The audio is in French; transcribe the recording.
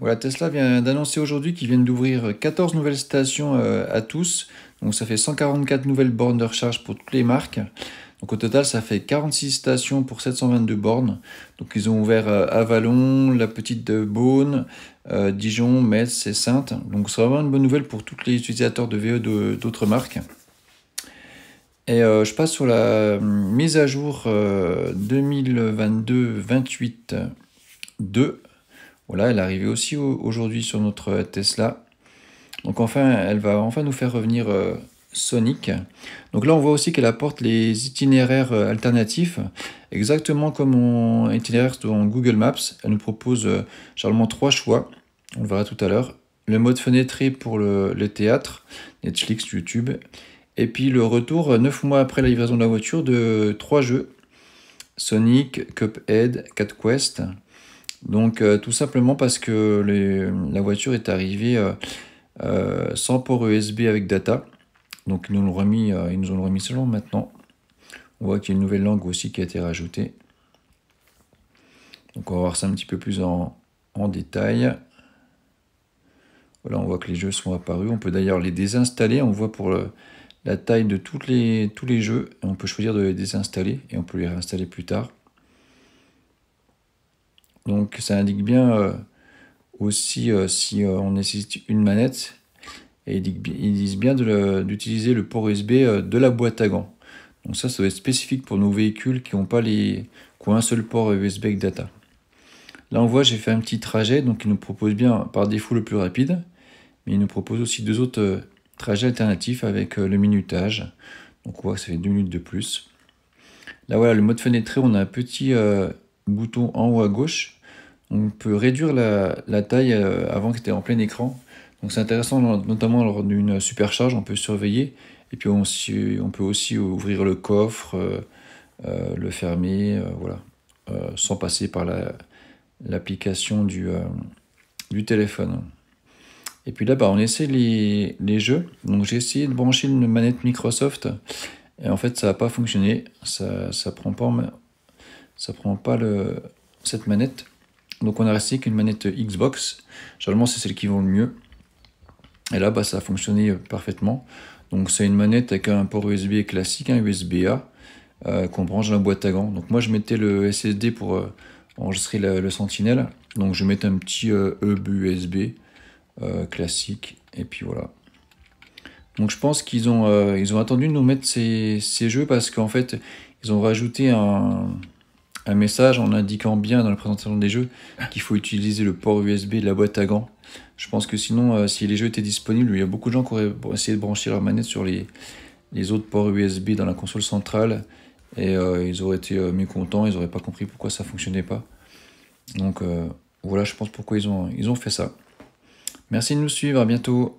Voilà, Tesla vient d'annoncer aujourd'hui qu'ils viennent d'ouvrir 14 nouvelles stations à tous. Donc ça fait 144 nouvelles bornes de recharge pour toutes les marques. Donc au total, ça fait 46 stations pour 722 bornes. Donc ils ont ouvert Avalon, la petite de Beaune, Dijon, Metz et Saintes. Donc c'est vraiment une bonne nouvelle pour tous les utilisateurs de VE d'autres marques. Et je passe sur la mise à jour 2022-28.2. Voilà, elle est arrivée aussi aujourd'hui sur notre Tesla. Donc enfin, elle va enfin nous faire revenir Sonic. Donc là, on voit aussi qu'elle apporte les itinéraires alternatifs, exactement comme mon itinéraire dans Google Maps. Elle nous propose généralement 3 choix, on le verra tout à l'heure. Le mode fenêtré pour le théâtre, Netflix, YouTube. Et puis le retour, 9 mois après la livraison de la voiture, de 3 jeux. Sonic, Cuphead, Cat Quest. Donc tout simplement parce que la voiture est arrivée sans port USB avec data. Donc ils nous l'ont remis seulement maintenant. On voit qu'il y a une nouvelle langue aussi qui a été rajoutée. Donc on va voir ça un petit peu plus en détail. Voilà, on voit que les jeux sont apparus. On peut d'ailleurs les désinstaller. On voit pour la taille de tous les jeux. Et on peut choisir de les désinstaller et on peut les réinstaller plus tard. Donc ça indique bien aussi si on nécessite une manette. Et ils disent bien d'utiliser le port USB de la boîte à gants. Donc ça doit être spécifique pour nos véhicules qui ont un seul port USB avec data. Là on voit j'ai fait un petit trajet, donc il nous propose bien par défaut le plus rapide, mais il nous propose aussi 2 autres trajets alternatifs avec le minutage. Donc on voit que ça fait 2 minutes de plus. Là voilà, le mode fenêtré, on a un petit bouton en haut à gauche. On peut réduire la taille avant que c'était en plein écran. Donc c'est intéressant, notamment lors d'une supercharge, on peut surveiller. Et puis on peut aussi ouvrir le coffre, le fermer, voilà, sans passer par l'application du téléphone. Et puis là, on essaie les jeux. Donc j'ai essayé de brancher une manette Microsoft. Et en fait, ça n'a pas fonctionné. Ça prend pas cette manette. Donc on a resté qu'une manette Xbox. Généralement, c'est celle qui vont le mieux. Et là, ça a fonctionné parfaitement. Donc c'est une manette avec un port USB classique, un USB-A, qu'on branche dans la boîte à gants. Donc moi, je mettais le SSD pour enregistrer le Sentinel. Donc je mettais un petit hub USB classique. Et puis voilà. Donc je pense qu'ils ont attendu de nous mettre ces jeux parce qu'en fait, ils ont rajouté un message en indiquant bien dans la présentation des jeux qu'il faut utiliser le port USB de la boîte à gants. Je pense que sinon, si les jeux étaient disponibles, il y a beaucoup de gens qui auraient essayé de brancher leur manette sur les autres ports USB dans la console centrale et ils auraient été mécontents, ils n'auraient pas compris pourquoi ça ne fonctionnait pas. Donc voilà, je pense pourquoi ils ont fait ça. Merci de nous suivre, à bientôt.